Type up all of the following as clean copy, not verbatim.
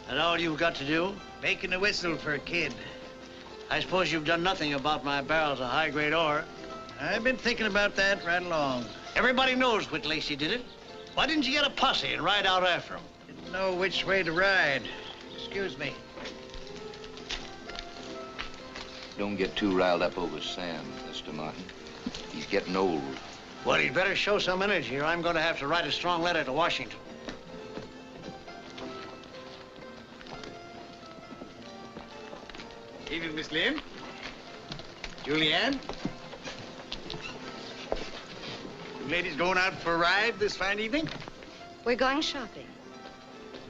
That all you've got to do? Making a whistle for a kid. I suppose you've done nothing about my barrels of high-grade ore. I've been thinking about that right along. Everybody knows Whit Lacey did it. Why didn't you get a posse and ride out after him? Didn't know which way to ride. Excuse me. Don't get too riled up over Sam, Mr. Martin. He's getting old. Well, he'd better show some energy, or I'm going to have to write a strong letter to Washington. Evening, Miss Lynn. Julianne. You ladies going out for a ride this fine evening? We're going shopping.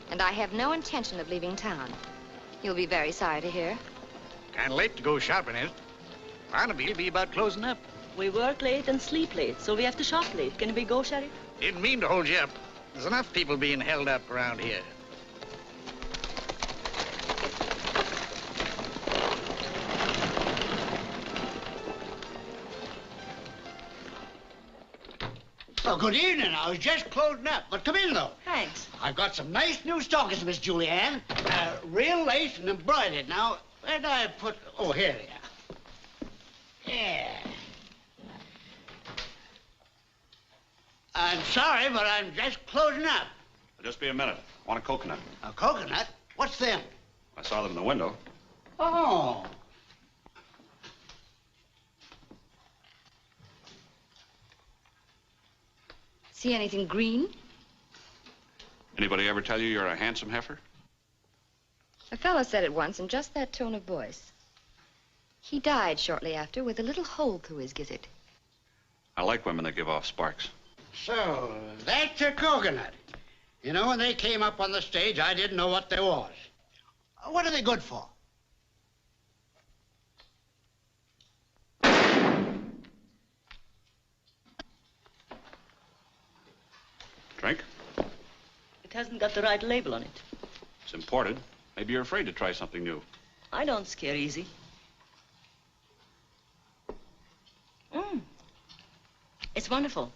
And I have no intention of leaving town. You'll be very sorry to hear. Kind of late to go shopping, is it? Barnaby will be about closing up. We work late and sleep late, so we have to shop late. Can we go, Sheriff? Didn't mean to hold you up. There's enough people being held up around here. Oh, good evening. I was just closing up. But come in, though. Thanks. I've got some nice new stockings, Miss Julianne. Real lace and embroidered. Now, where did I put... Oh, here they are. Yeah. I'm sorry, but I'm just closing up. Just be a minute. Want a coconut? A coconut? What's them? I saw them in the window. Oh. See anything green? Anybody ever tell you you're a handsome heifer? A fellow said it once in just that tone of voice. He died shortly after with a little hole through his gizzard. I like women that give off sparks. So, that's a coconut. You know, when they came up on the stage, I didn't know what they was. What are they good for? Drink? It hasn't got the right label on it. It's imported. Maybe you're afraid to try something new. I don't scare easy. It's wonderful.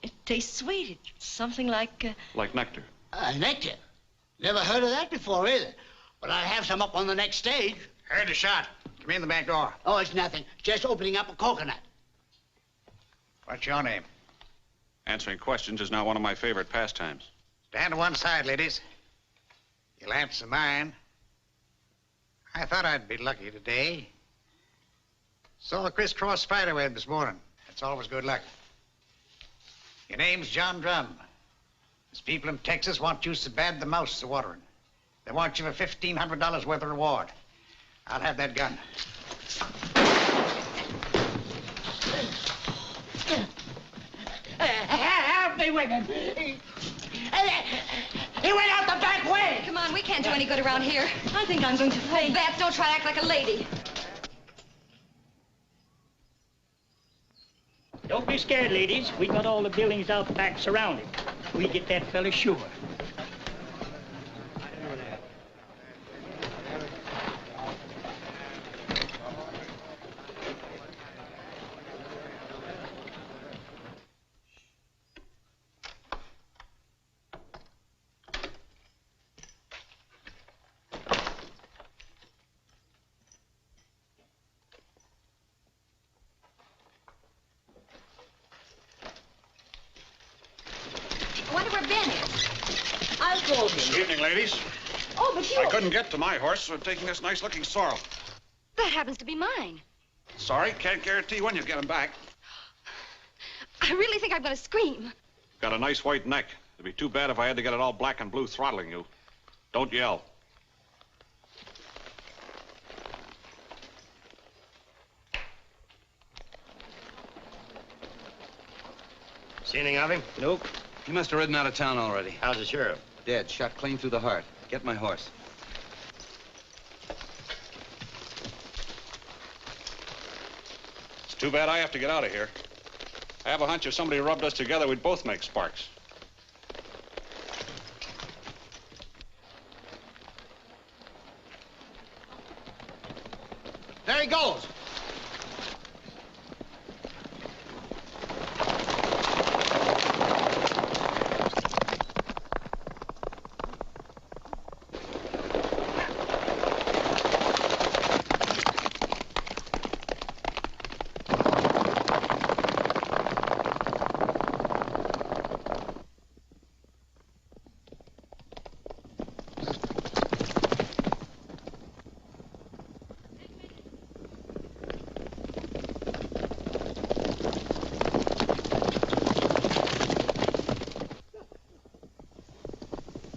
It tastes sweet. It's something like... Like nectar. Nectar? Never heard of that before, either. But I'll have some up on the next stage. Heard a shot. Come in the back door. Oh, it's nothing. Just opening up a coconut. What's your name? Answering questions is now one of my favorite pastimes. Stand to one side, ladies. You'll answer mine. I thought I'd be lucky today. Saw a crisscross spiderweb this morning. That's always good luck. Your name's John Drum. These people in Texas want you so bad the mouse are watering. They want you for $1,500 worth of reward. I'll have that gun. Help me with him. He went out the back way. Come on, we can't do any good around here. I think I'm going to faint. Beth, don't try to act like a lady. Don't be scared, ladies. We got all the buildings out back surrounded. We get that fella sure. Good evening, ladies. Oh, but you... I couldn't get to my horse, so I'm taking this nice-looking sorrel. That happens to be mine. Sorry, can't guarantee when you'll get him back. I really think I'm going to scream. Got a nice white neck. It'd be too bad if I had to get it all black and blue throttling you. Don't yell. See anything of him? Nope. He must have ridden out of town already. How's the sheriff? Dead, shot clean through the heart. Get my horse. It's too bad I have to get out of here. I have a hunch if somebody rubbed us together, we'd both make sparks. There he goes.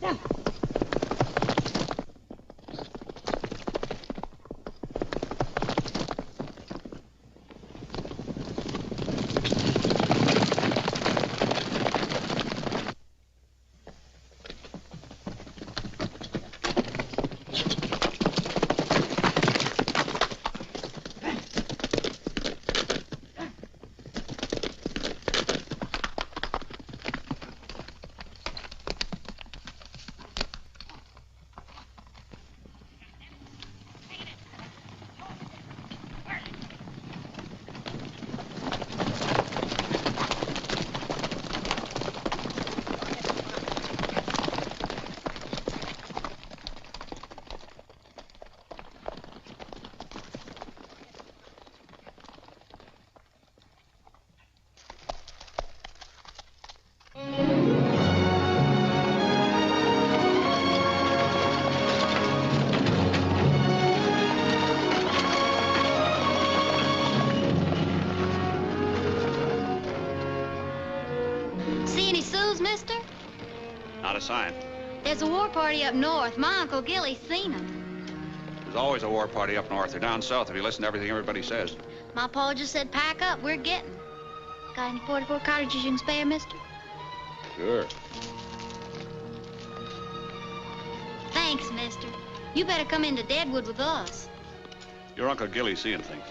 Yeah. See any Sioux, mister? Not a sign. There's a war party up north. My Uncle Gilly's seen 'em. There's always a war party up north or down south if you listen to everything everybody says. My pa just said pack up, we're getting. Got any 44 cartridges you can spare, mister? Sure. Thanks, mister. You better come into Deadwood with us. Your Uncle Gilly see anything?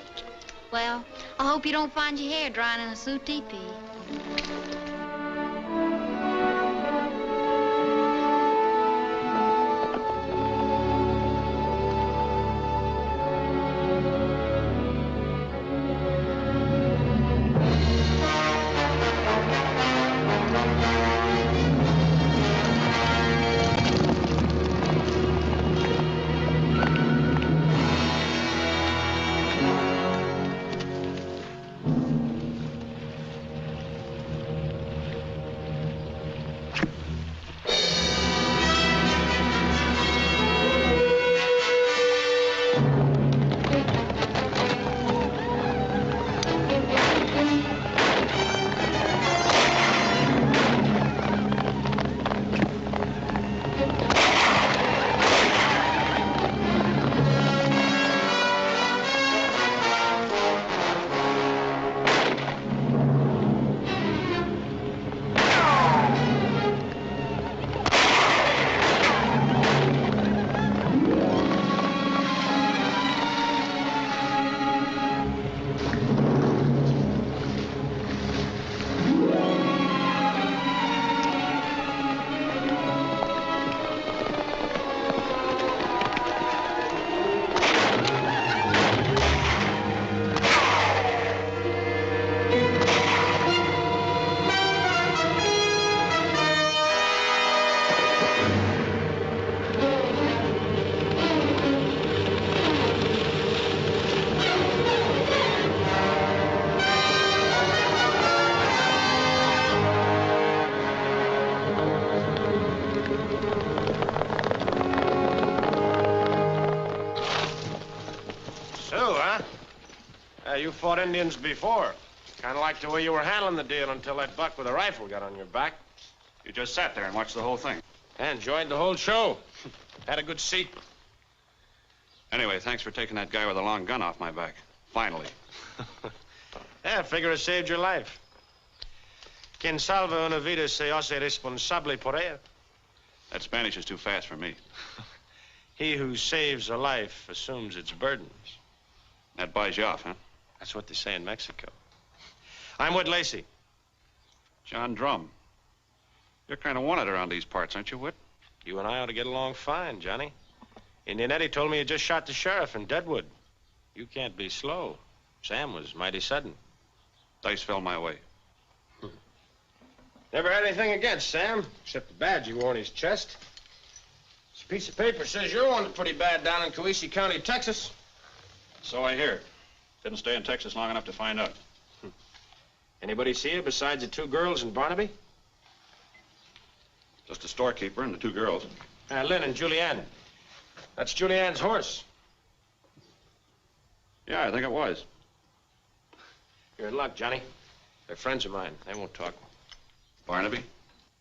Well, I hope you don't find your hair drying in a Sioux teepee. You fought Indians before. Kind of liked the way you were handling the deal until that buck with a rifle got on your back. You just sat there and watched the whole thing. I enjoyed the whole show. Had a good seat. Anyway, thanks for taking that guy with a long gun off my back. Finally. Yeah, I figure it saved your life. Quien salva una vida se hace responsable por ella. That Spanish is too fast for me. He who saves a life assumes its burdens. That buys you off, huh? That's what they say in Mexico. I'm Whit Lacey. John Drum. You're kind of wanted around these parts, aren't you, Whit? You and I ought to get along fine, Johnny. Indian Eddie told me you just shot the sheriff in Deadwood. You can't be slow. Sam was mighty sudden. Dice fell my way. Never had anything against Sam, except the badge he wore on his chest. This piece of paper says you're wanted pretty bad down in Coeusee County, Texas. So I hear. Didn't stay in Texas long enough to find out. Anybody see you besides the two girls and Barnaby? Just a storekeeper and the two girls. Lynn and Julianne. That's Julianne's horse. Yeah, I think it was. You're in luck, Johnny. They're friends of mine. They won't talk. Barnaby?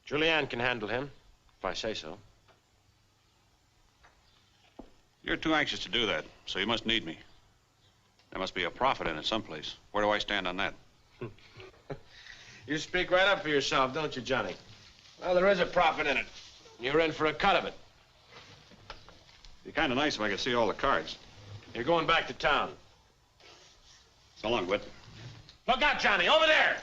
Julianne can handle him, if I say so. You're too anxious to do that, so you must need me. There must be a profit in it someplace. Where do I stand on that? You speak right up for yourself, don't you, Johnny? Well, there is a profit in it. You're in for a cut of it. It'd be kind of nice if I could see all the cards. You're going back to town. So long, Whit. Look out, Johnny, over there!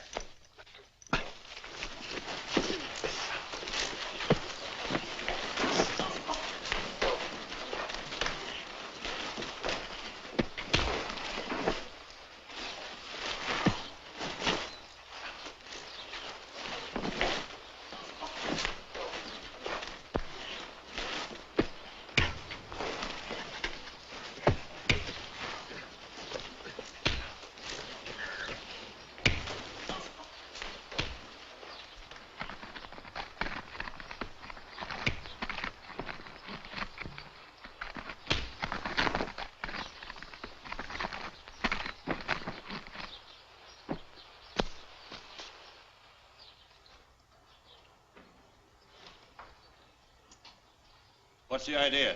What's the idea?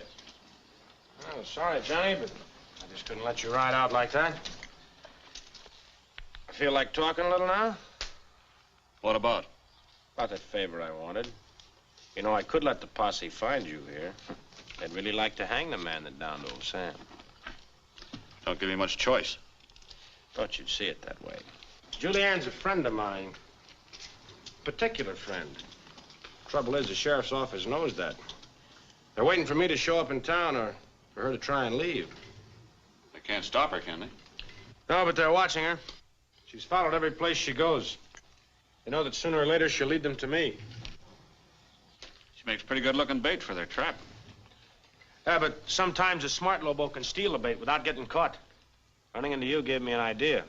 Oh, sorry, Johnny, but I just couldn't let you ride out like that. I feel like talking a little now. What about? About that favor I wanted. You know, I could let the posse find you here. They'd really like to hang the man that downed old Sam. Don't give me much choice. Thought you'd see it that way. Julianne's a friend of mine. Particular friend. Trouble is, the sheriff's office knows that. They're waiting for me to show up in town or for her to try and leave. They can't stop her, can they? No, but they're watching her. She's followed every place she goes. They know that sooner or later she'll lead them to me. She makes pretty good-looking bait for their trap. Yeah, but sometimes a smart lobo can steal a bait without getting caught. Running into you gave me an idea.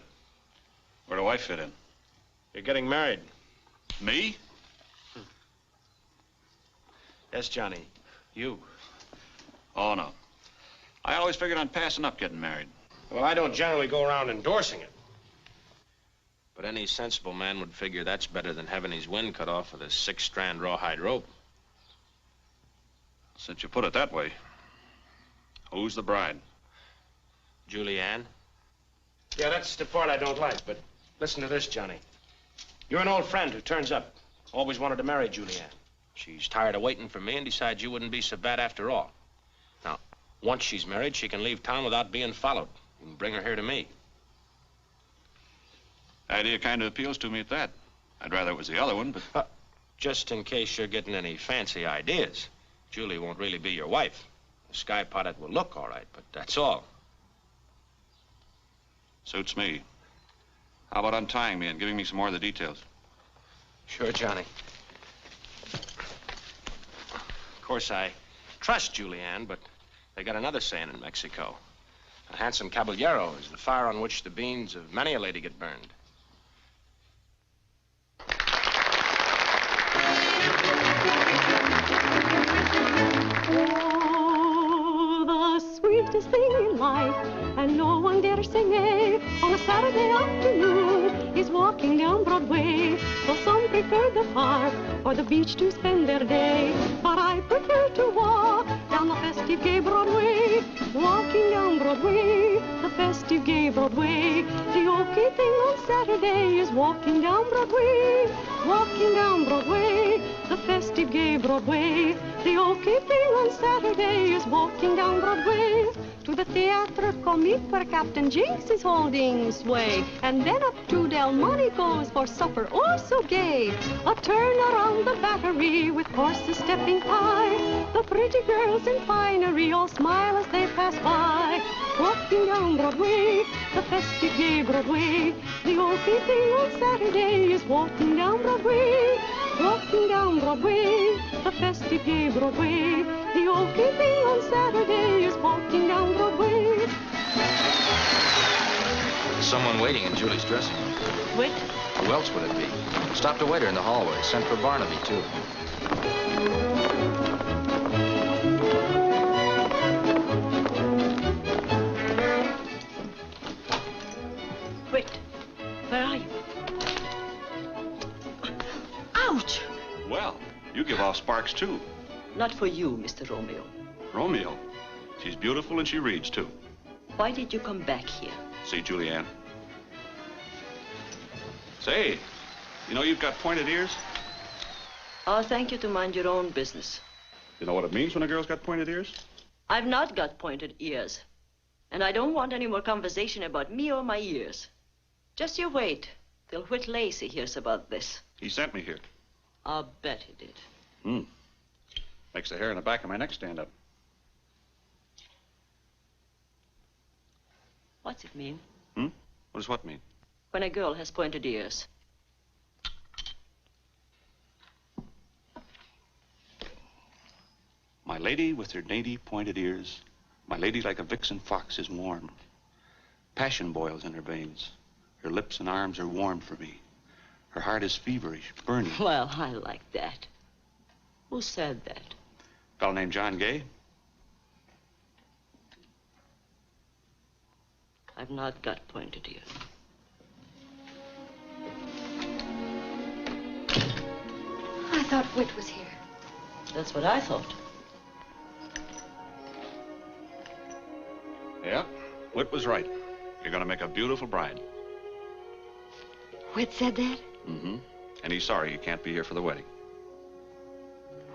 Where do I fit in? You're getting married. Me? Yes, Johnny. You. Oh, no. I always figured on passing up getting married. Well, I don't generally go around endorsing it. But any sensible man would figure that's better than having his wind cut off with a 6-strand rawhide rope. Since you put it that way, who's the bride? Julianne? Yeah, that's the part I don't like, but listen to this, Johnny. You're an old friend who turns up. Always wanted to marry Julianne. She's tired of waiting for me and decides you wouldn't be so bad after all. Now, once she's married, she can leave town without being followed. You can bring her here to me. Idea kind of appeals to me at that. I'd rather it was the other one, but... Just in case you're getting any fancy ideas, Julie won't really be your wife. The sky pilot will look all right, but that's all. Suits me. How about untying me and giving me some more of the details? Sure, Johnny. Of course, I trust Julianne, but they got another saying in Mexico. A handsome caballero is the fire on which the beans of many a lady get burned. Oh, the sweetest thing in life, and no one dare say nay, on a Saturday afternoon is walking down Broadway. Though some prefer the park or the beach to spend their day, but I prefer to walk down the festive gay Broadway. Walking down Broadway, the festive gay Broadway. The okay thing on Saturday is walking down Broadway. Walking down Broadway, the festive gay Broadway. The okay thing on Saturday is walking down Broadway. To the Theatre Comique where Captain Jinks is holding sway. And then up to Del Monte goes for supper, oh so gay. A turn around the Battery with horses stepping high. The pretty girls in finery all smile as they pass by. Walking down Broadway, the festive gay Broadway. The okay thing on Saturday is walking down Broadway. Walking down Broadway, the festive gay Broadway. The okay thing on Saturday is walking down Broadway. There's someone waiting in Julie's dressing room. Wait. Who else would it be? Stopped a waiter in the hallway. Sent for Barnaby, too. Wait. Where are you? Ouch! Well, you give off sparks, too. Not for you, Mr. Romeo. Romeo? She's beautiful and she reads, too. Why did you come back here? See, Julianne. Say, you know you've got pointed ears? I'll thank you to mind your own business. You know what it means when a girl's got pointed ears? I've not got pointed ears. And I don't want any more conversation about me or my ears. Just you wait till Whit Lacey hears about this. He sent me here. I'll bet he did. Makes the hair in the back of my neck stand up. What's it mean? What does what mean? When a girl has pointed ears. My lady with her dainty pointed ears, my lady like a vixen fox is warm. Passion boils in her veins. Her lips and arms are warm for me. Her heart is feverish, burning. Well, I like that. Who said that? A fellow named John Gay. I've not got pointed ears. I thought Whit was here. That's what I thought. Yeah, Whit was right. You're going to make a beautiful bride. Whit said that? Mm-hmm. And he's sorry he can't be here for the wedding.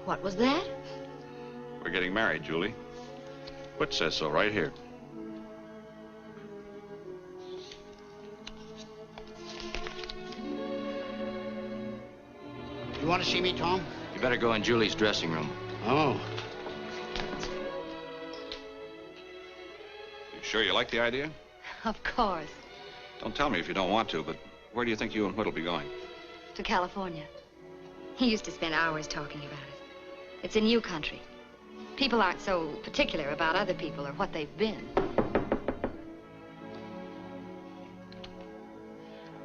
What was that? We're getting married, Julie. Whit says so right here. You want to see me, Tom? You better go in Julie's dressing room. Oh. You sure you like the idea? Of course. Don't tell me if you don't want to, but where do you think you and Whit will be going? To California. He used to spend hours talking about it. It's a new country. People aren't so particular about other people or what they've been.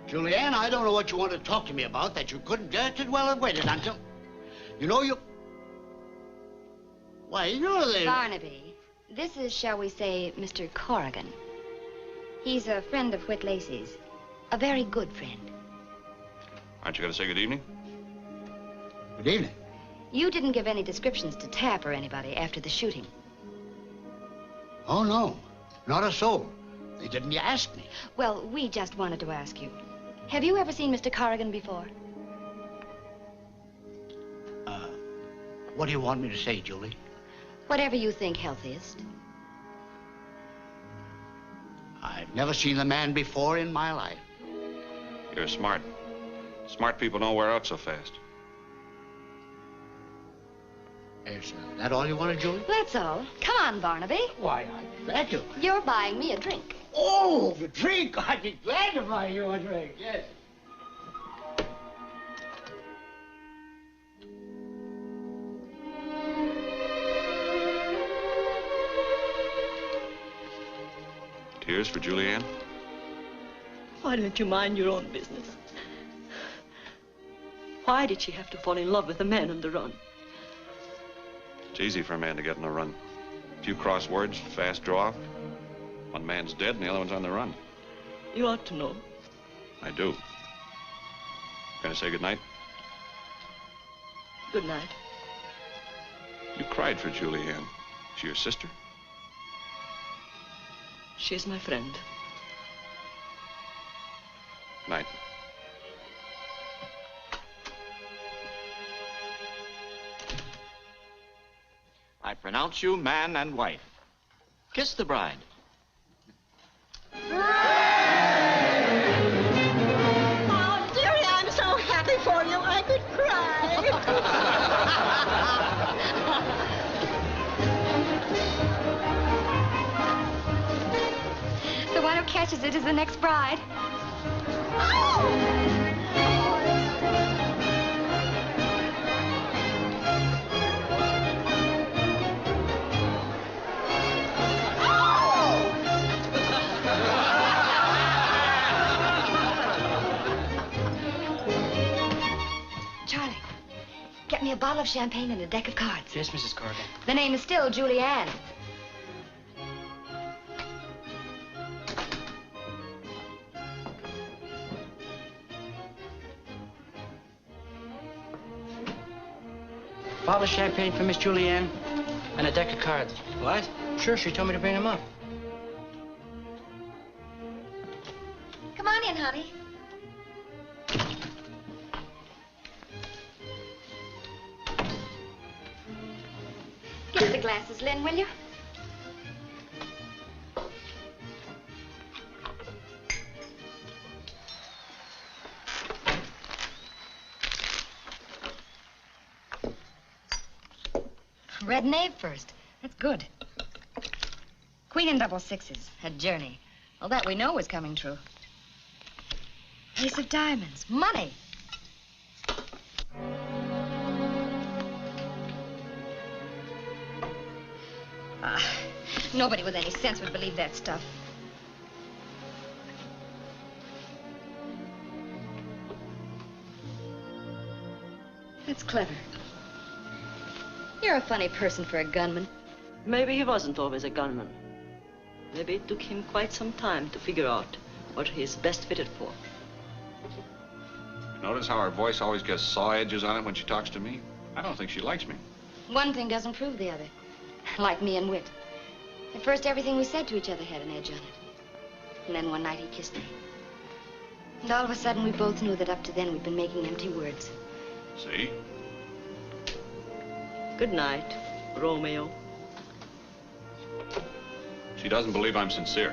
Julianne, I don't know what you want to talk to me about that you couldn't just as well have waited until... You know, you... Why, you're the... Barnaby, this is, shall we say, Mr. Corrigan. He's a friend of Whit Lacey's. A very good friend. Aren't you going to say good evening? Good evening. You didn't give any descriptions to Tapp or anybody after the shooting. Oh, no. Not a soul. They didn't ask me. Well, we just wanted to ask you. Have you ever seen Mr. Corrigan before? What do you want me to say, Julie? Whatever you think healthiest. I've never seen the man before in my life. You're smart. Smart people don't wear out so fast. Is that all you wanted, Julie? That's all. Come on, Barnaby. Why, I'm glad to. You're buying me a drink. Oh, the drink! I'd be glad to buy you a drink, yes. Tears for Julianne? Why don't you mind your own business? Why did she have to fall in love with a man on the run? It's easy for a man to get on the run. A few cross words, fast draw. One man's dead and the other one's on the run. You ought to know. I do. Gonna say goodnight? Good night. You cried for Julianne. She your sister? She's my friend. Night. I pronounce you man and wife. Kiss the bride. Oh, dearie, I'm so happy for you, I could cry. The one who catches it is the next bride. Charlie, get me a bottle of champagne and a deck of cards. Yes, Mrs. Corrigan. The name is still Julianne. Bottle of champagne for Miss Julianne. And a deck of cards. What? Sure, she told me to bring them up. Come on in, honey. Get the glasses, Lynn, will you? Red knave first. That's good. Queen and double sixes. A journey. Well, that we know was coming true. Ace of diamonds. Money. Nobody with any sense would believe that stuff. That's clever. You're a funny person for a gunman. Maybe he wasn't always a gunman. Maybe it took him quite some time to figure out what he's best fitted for. Notice how her voice always gets saw edges on it when she talks to me? I don't think she likes me. One thing doesn't prove the other. Like me and Whit. At first, everything we said to each other had an edge on it. And then one night he kissed me. And all of a sudden, we both knew that up to then we'd been making empty words. See? Good night, Romeo. She doesn't believe I'm sincere.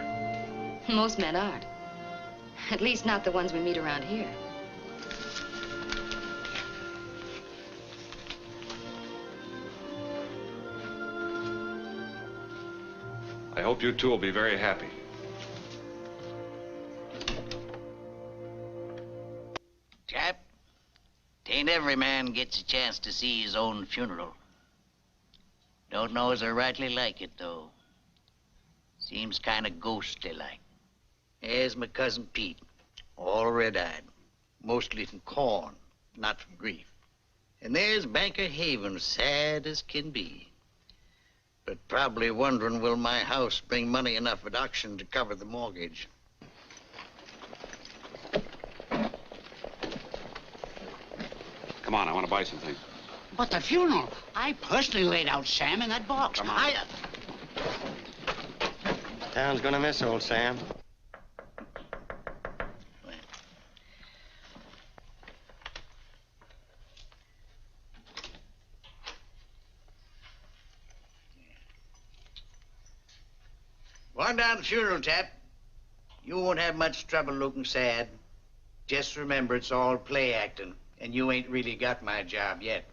Most men aren't. At least not the ones we meet around here. I hope you two will be very happy. Chap, tain't every man gets a chance to see his own funeral. Don't know as I rightly like it, though. Seems kind of ghostly like. There's my cousin Pete, all red-eyed, mostly from corn, not from grief. And there's Banker Haven, sad as can be. But probably wondering, will my house bring money enough at auction to cover the mortgage? Come on, I want to buy some things. But the funeral, I personally laid out Sam in that box. Come on. Town's gonna miss old Sam. Go on down to the funeral, chap. You won't have much trouble looking sad. Just remember, it's all play acting, and you ain't really got my job yet.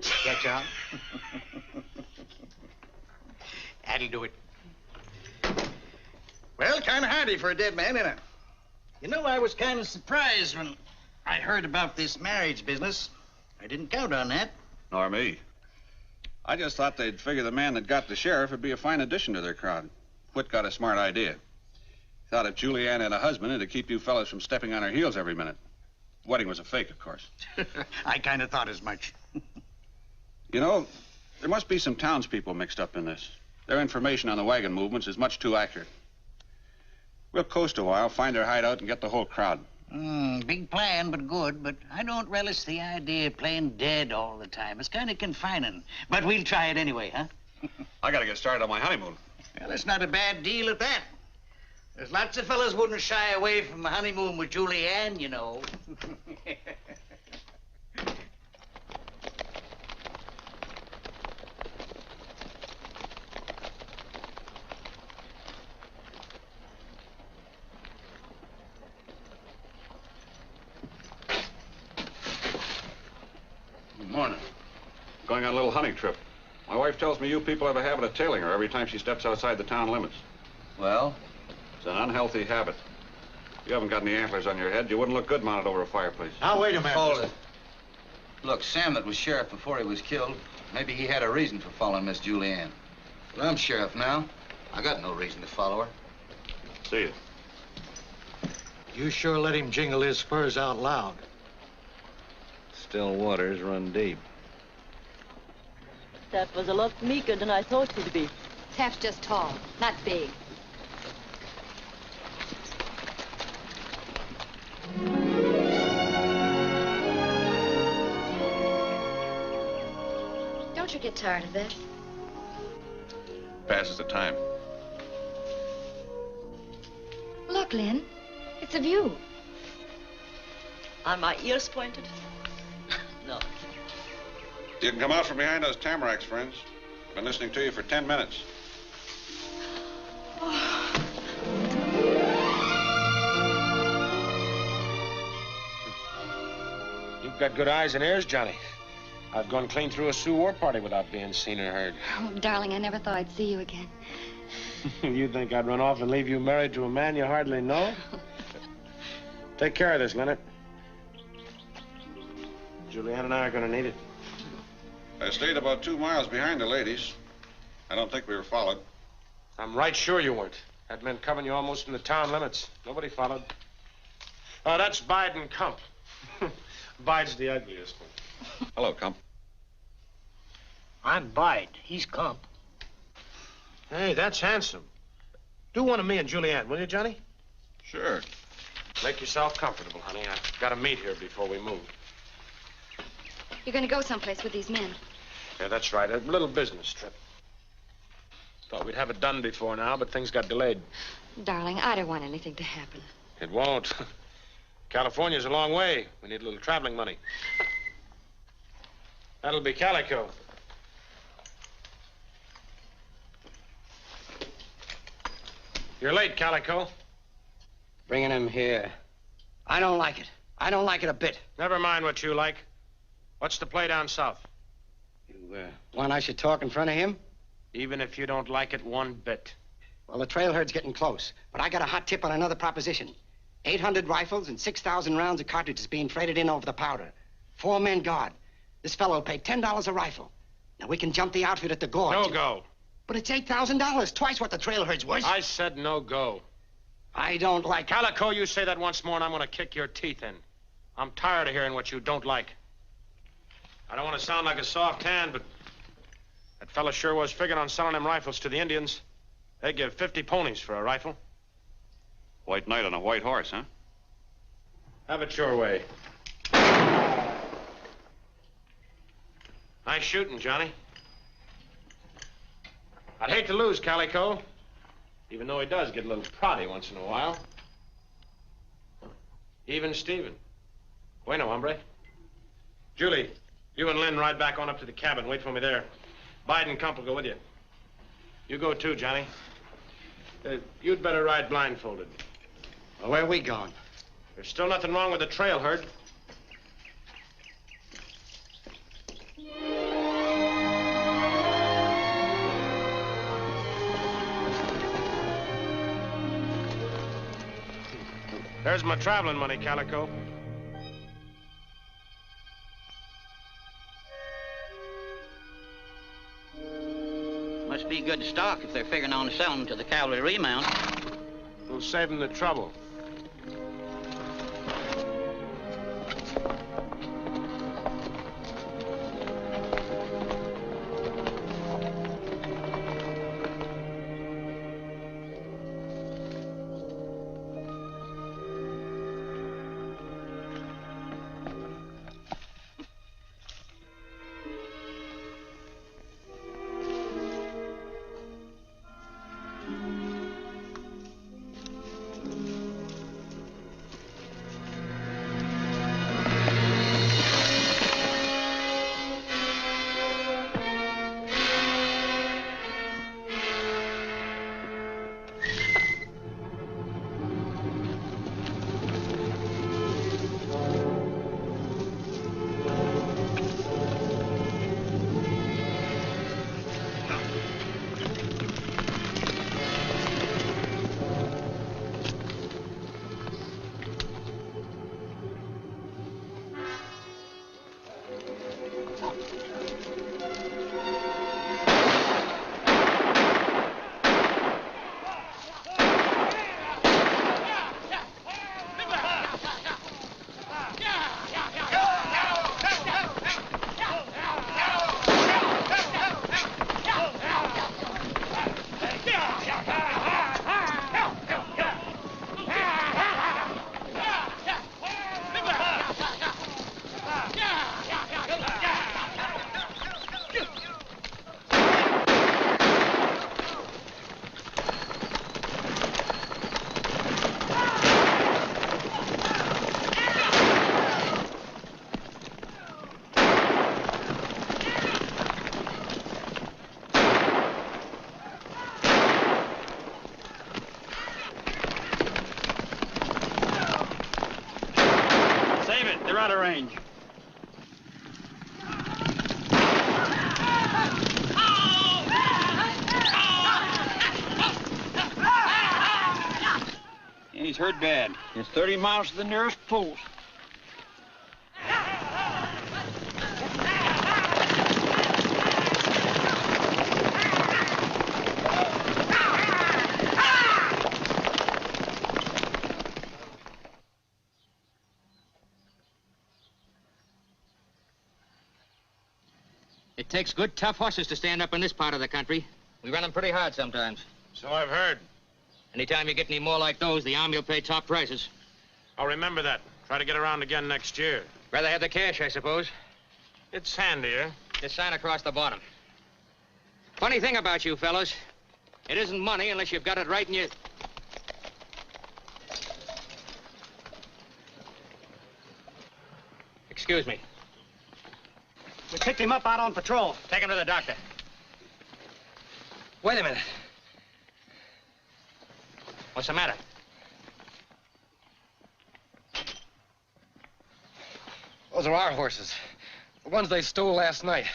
Catch on? That'll do it. Well, kind of hardy for a dead man, isn't it? You know, I was kind of surprised when I heard about this marriage business. I didn't count on that. Nor me. I just thought they'd figure the man that got the sheriff would be a fine addition to their crowd. Whit got a smart idea. Thought if Julianne had a husband, it'd keep you fellas from stepping on her heels every minute. Wedding was a fake, of course. I kind of thought as much. You know, there must be some townspeople mixed up in this. Their information on the wagon movements is much too accurate. We'll coast a while, find their hideout, and get the whole crowd. Big plan, but good. But I don't relish the idea of playing dead all the time. It's kind of confining. But we'll try it anyway, huh? I gotta get started on my honeymoon. Well, it's not a bad deal at that. There's lots of fellas wouldn't shy away from a honeymoon with Julianne, you know. Good morning. Going on a little hunting trip. My wife tells me you people have a habit of tailing her every time she steps outside the town limits. Well? It's an unhealthy habit. If you haven't got any antlers on your head, you wouldn't look good mounted over a fireplace. Now, wait a minute. Hold it. Look, Sam that was sheriff before he was killed, maybe he had a reason for following Miss Julianne. But I'm sheriff now. I got no reason to follow her. See you. You sure let him jingle his spurs out loud. Still waters run deep. That was a lot meeker than I thought he'd be. Taft's just tall, not big. Don't you get tired of that? Passes the time. Look, Lynn. It's a view. Are my ears pointed? No. You can come out from behind those tamaracks, friends. Been listening to you for 10 minutes. You've got good eyes and ears, Johnny. I've gone clean through a Sioux war party without being seen or heard. Oh, darling, I never thought I'd see you again. You think I'd run off and leave you married to a man you hardly know? Take care of this, Leonard. Julianne and I are going to need it. I stayed about 2 miles behind the ladies. I don't think we were followed. I'm right sure you weren't. Had men covering you almost in the town limits. Nobody followed. Oh, that's Biden Kump. Bide's the ugliest one. Hello, Kump. I'm Bide. He's Comp. Hey, that's handsome. Do one of me and Julianne, will you, Johnny? Sure. Make yourself comfortable, honey. I've got to meet here before we move. You're going to go someplace with these men. Yeah, that's right. A little business trip. Thought we'd have it done before now, but things got delayed. Darling, I don't want anything to happen. It won't. California's a long way. We need a little traveling money. That'll be Calico. You're late, Calico. Bringing him here. I don't like it. I don't like it a bit. Never mind what you like. What's the play down south? You want I should talk in front of him? Even if you don't like it one bit. Well, the trail herd's getting close, but I got a hot tip on another proposition. 800 rifles and 6,000 rounds of cartridges being freighted in over the powder. 4 men guard. This fellow will pay $10 a rifle. Now, we can jump the outfit at the gorge. No go. But it's $8,000, twice what the trail herd's worth. I said no go. I don't like... Calico, you say that once more and I'm going to kick your teeth in. I'm tired of hearing what you don't like. I don't want to sound like a soft hand, but that fella sure was figuring on selling them rifles to the Indians. They give 50 ponies for a rifle. White knight on a white horse, huh? Have it your way. Nice shooting, Johnny. I'd hate to lose Calico, even though he does get a little proddy once in a while. Even Steven. Bueno, hombre. Julie, you and Lynn ride back on up to the cabin. Wait for me there. Biden Kump will go with you. You go too, Johnny. You'd better ride blindfolded. Well, where are we going? There's still nothing wrong with the trail herd. There's my traveling money, Calico. Must be good stock if they're figuring on selling them to the cavalry remount. We'll save them the trouble. range. He's hurt bad. It's 30 miles to the nearest post. It takes good, tough horses to stand up in this part of the country. We run them pretty hard sometimes. So I've heard. Anytime you get any more like those, the Army will pay top prices. I'll remember that. Try to get around again next year. Rather have the cash, I suppose. It's handier. Just sign across the bottom. Funny thing about you fellows, it isn't money unless you've got it right in your... Excuse me. We picked him up out on patrol. Take him to the doctor. Wait a minute. What's the matter? Those are our horses. The ones they stole last night.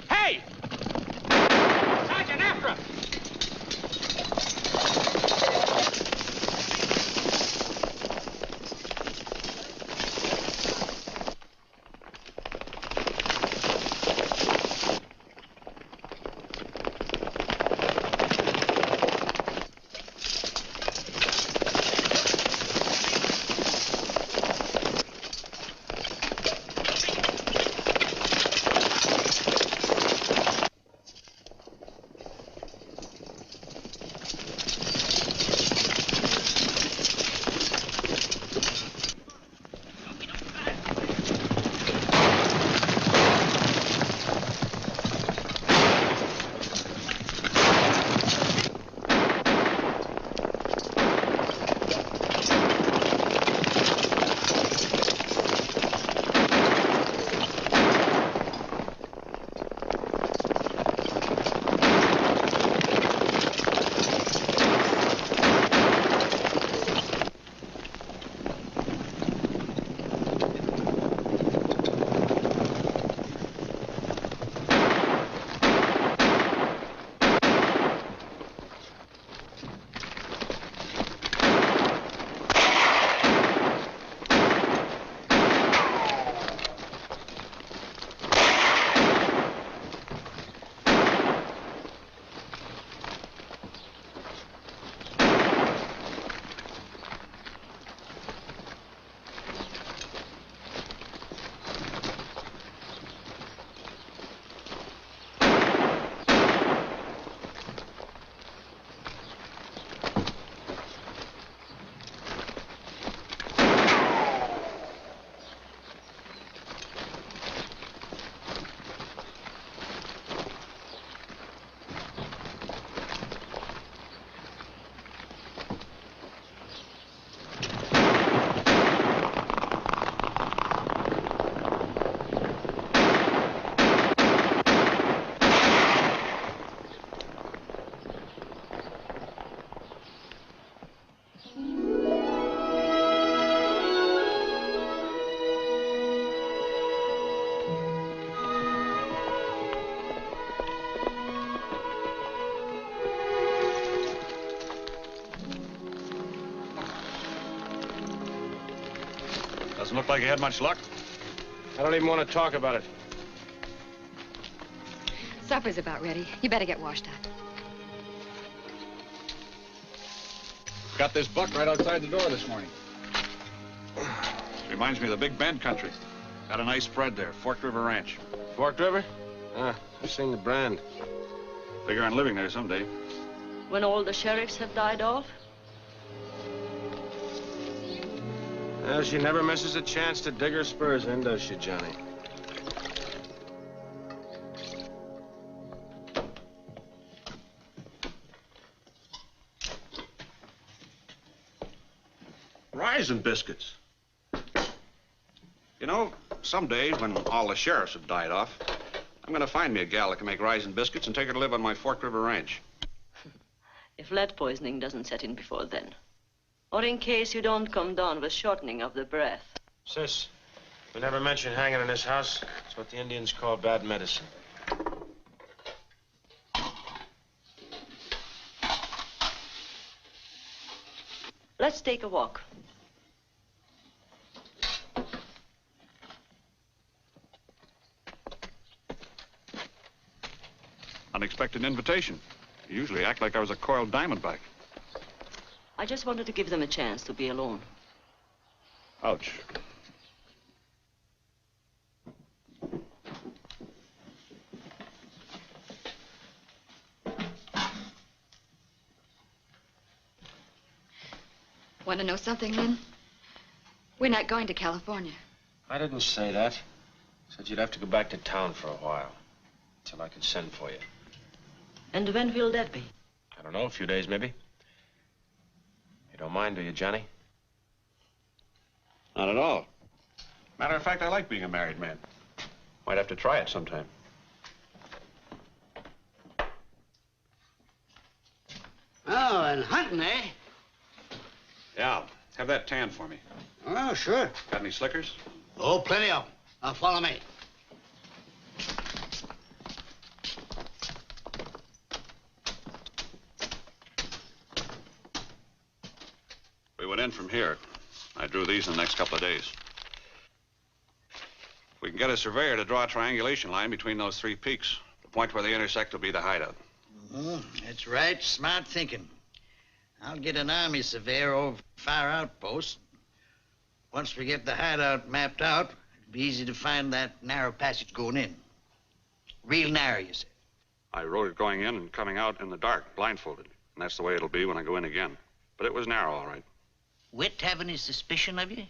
Hey! Sergeant, after him! Doesn't look like you had much luck. I don't even want to talk about it. Supper's about ready. You better get washed up. Got this buck right outside the door this morning. Reminds me of the Big Bend country. Got a nice spread there, Forked River Ranch. Forked River? Ah, I've seen the brand. Figure on living there someday. When all the sheriffs have died off? Well, she never misses a chance to dig her spurs in, does she, Johnny? Rising biscuits. You know, someday when all the sheriffs have died off, I'm going to find me a gal that can make rising biscuits and take her to live on my Forked River Ranch. If lead poisoning doesn't set in before then. Or in case you don't come down with shortening of the breath. Sis, we never mention hanging in this house. It's what the Indians call bad medicine. Let's take a walk. Unexpected invitation. You usually act like I was a coiled diamondback. I just wanted to give them a chance to be alone. Ouch. Want to know something, Lynn? We're not going to California. I didn't say that. I said you'd have to go back to town for a while. Until I could send for you. And when will that be? I don't know, a few days maybe. You don't mind, do you, Johnny? Not at all. Matter of fact, I like being a married man. Might have to try it sometime. Oh, and hunting, eh? Yeah, have that tan for me. Oh, sure. Got any slickers? Oh, plenty of them. Now, follow me. We went in from here. I drew these in the next couple of days. We can get a surveyor to draw a triangulation line between those three peaks. The point where they intersect will be the hideout. That's right. Smart thinking. I'll get an army surveyor over far outpost. Once we get the hideout mapped out, it'll be easy to find that narrow passage going in. Real narrow, you say? I wrote it going in and coming out in the dark, blindfolded. And that's the way it'll be when I go in again. But it was narrow, all right. Whit have any suspicion of you?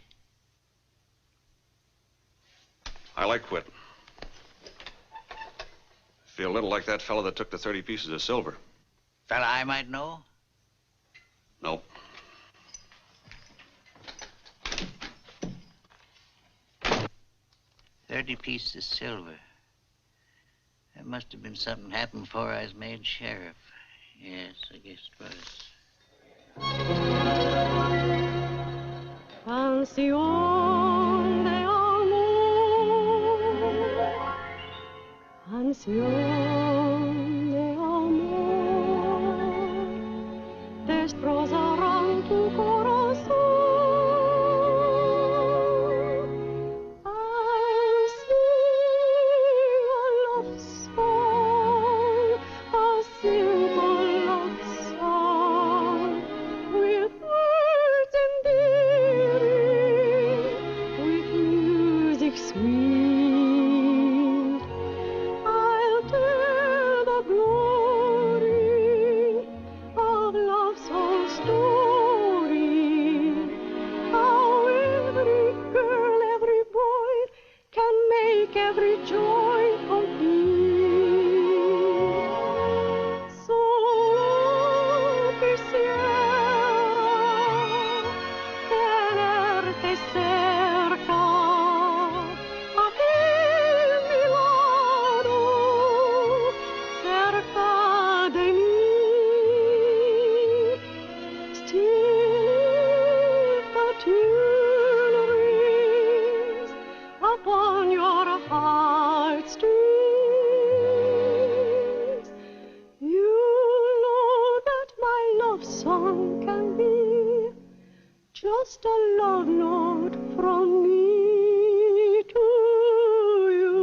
I like Whit. Feel a little like that fellow that took the 30 pieces of silver. Fella I might know? Nope. $30 pieces of silver. That must have been something happened before I was made sheriff. Yes, I guess it was. Canción de amor, canción de amor, destrozarán tu corazón. I'll sing a love song, a simple love song, with words endearing, with music sweet. I'll tell the glory of love's whole story, how every girl, every boy can make every joy complete. So quisiera tenerte cerca, aquí a mi lado, cerca de mí. Still the tune rings upon your heartstrings. You know that my love song can be just a love note from me to you.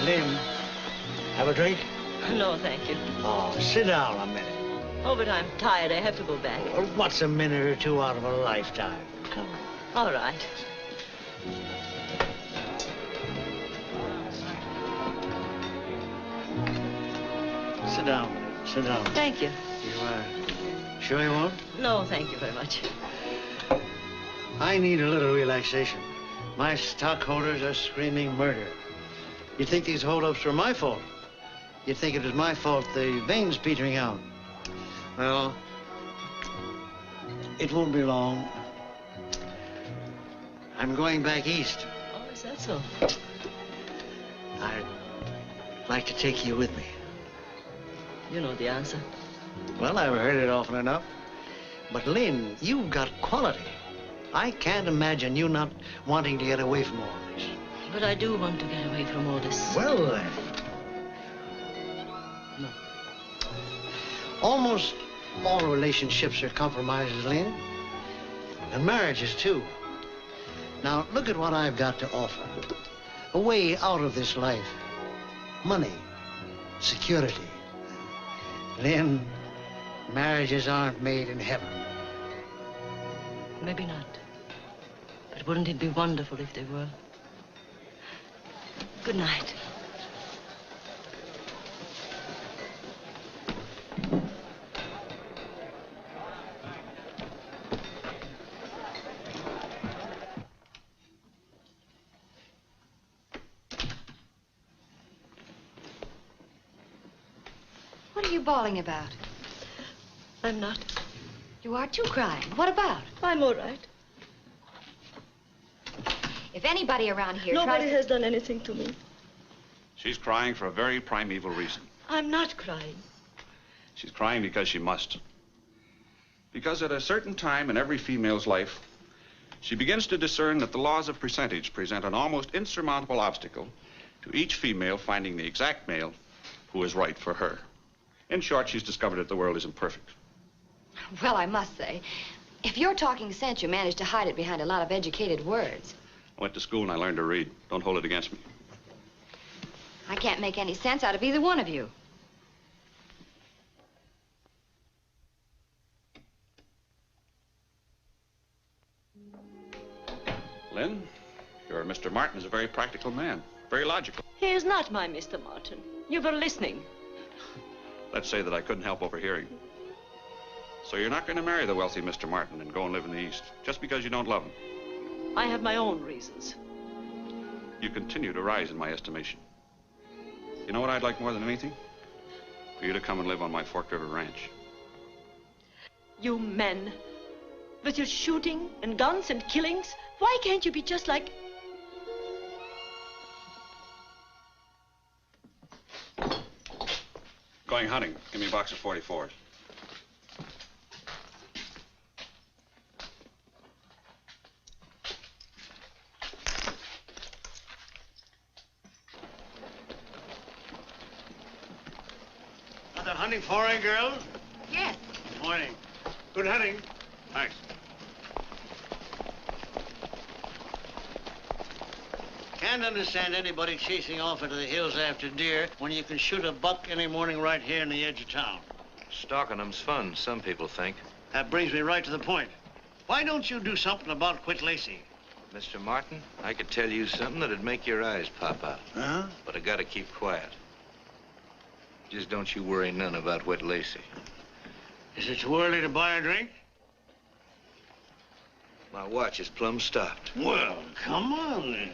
Lynn, have a drink? No, thank you. Oh, sit down a minute. Oh, but I'm tired. I have to go back. Well, what's a minute or two out of a lifetime? Come on. All right. Sit down. Sit down. Thank you. You sure you won't? No, thank you very much. I need a little relaxation. My stockholders are screaming murder. You'd think these holdups were my fault. You'd think it was my fault the veins petering out. Well, it won't be long. I'm going back east. Oh, is that so? I'd like to take you with me. You know the answer. Well, I've heard it often enough. But, Lynn, you've got quality. I can't imagine you not wanting to get away from all this. But I do want to get away from all this. Well, then. No. Almost all relationships are compromises, Lynn. And marriages, too. Now, look at what I've got to offer. A way out of this life. Money. Security. Lynn, marriages aren't made in heaven. Maybe not. But wouldn't it be wonderful if they were? Good night. What are you bawling about? I'm not. You are too crying. What about? I'm all right. If anybody around here Nobody has done anything to me. She's crying for a very primeval reason. I'm not crying. She's crying because she must. Because at a certain time in every female's life, she begins to discern that the laws of percentage present an almost insurmountable obstacle to each female finding the exact male who is right for her. In short, she's discovered that the world is imperfect. Well, I must say, if you're talking sense, you managed to hide it behind a lot of educated words. I went to school and I learned to read. Don't hold it against me. I can't make any sense out of either one of you. Lynn, your Mr. Martin is a very practical man, very logical. He is not my Mr. Martin. You were listening. Let's say that I couldn't help overhearing. So you're not going to marry the wealthy Mr. Martin and go and live in the East, just because you don't love him. I have my own reasons. You continue to rise in my estimation. You know what I'd like more than anything? For you to come and live on my Fork River ranch. You men, with your shooting and guns and killings, why can't you be just like... Going hunting. Give me a box of 44s. Another hunting foray, girl? Yes. Morning. Good hunting. Thanks. Can't understand anybody chasing off into the hills after deer when you can shoot a buck any morning right here in the edge of town. Stalking them's fun, some people think. That brings me right to the point. Why don't you do something about Whit Lacey? Mr. Martin, I could tell you something that'd make your eyes pop out. Huh? But I gotta keep quiet. Just don't you worry none about Whit Lacey. Is it too early to buy a drink? My watch is plumb stopped. Well, come on then.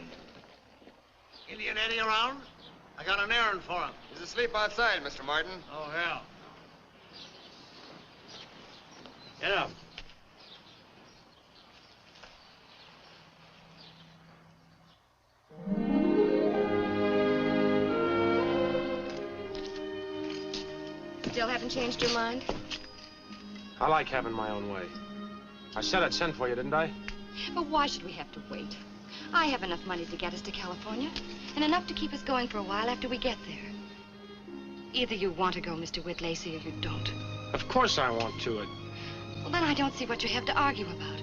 Indian Eddie around? I got an errand for him. He's asleep outside, Mr. Martin. Oh, hell. Get up. Still haven't changed your mind? I like having my own way. I said I'd send for you, didn't I? But why should we have to wait? I have enough money to get us to California, and enough to keep us going for a while after we get there. Either you want to go, Mr. Whit Lacey, or you don't. Of course I want to. Well, then I don't see what you have to argue about.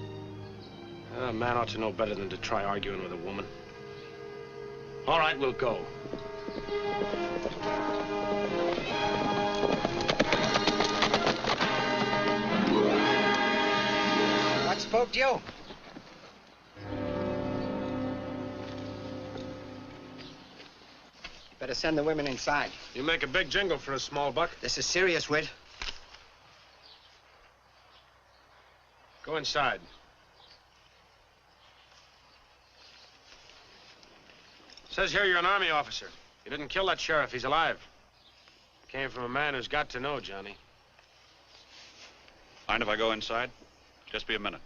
A man ought to know better than to try arguing with a woman. All right, we'll go. What spoke to you? Better send the women inside. You make a big jingle for a small buck. This is serious, Whit. Go inside. Says here you're an Army officer. You didn't kill that sheriff. He's alive. Came from a man who's got to know, Johnny. Mind if I go inside? Just be a minute.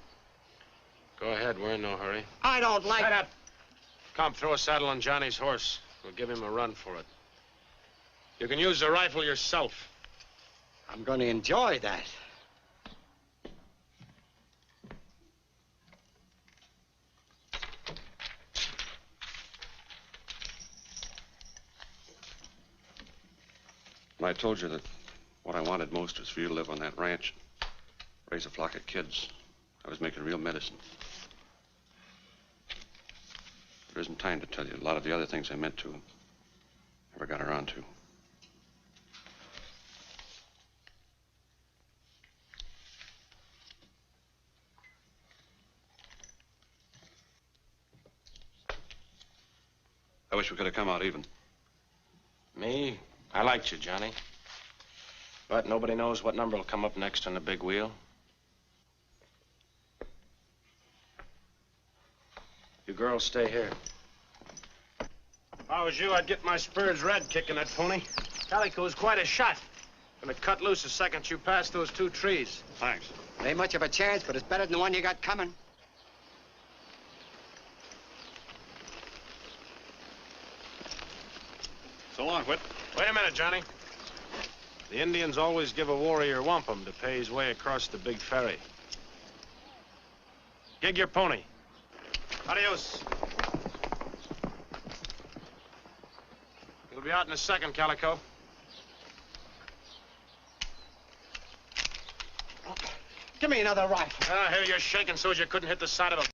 Go ahead. We're in no hurry. I don't like... Shut up. Come, throw a saddle on Johnny's horse. We'll give him a run for it. You can use the rifle yourself. I'm going to enjoy that. When I told you that what I wanted most was for you to live on that ranch, raise a flock of kids, I was making real medicine. There isn't time to tell you a lot of the other things I meant to, never got around to. I wish we could have come out even. Me? I liked you, Johnny. But nobody knows what number will come up next on the big wheel. You girls stay here. If I was you, I'd get my spurs red kicking that pony. Calico's quite a shot. Gonna cut loose the second you pass those 2 trees. Thanks. Ain't much of a chance, but it's better than the one you got coming. So long, Whit. Wait a minute, Johnny. The Indians always give a warrior wampum to pay his way across the big ferry. Gig your pony. Adios. You'll be out in a second, Calico. Give me another rifle. Ah, here you're shaking so as you couldn't hit the side of a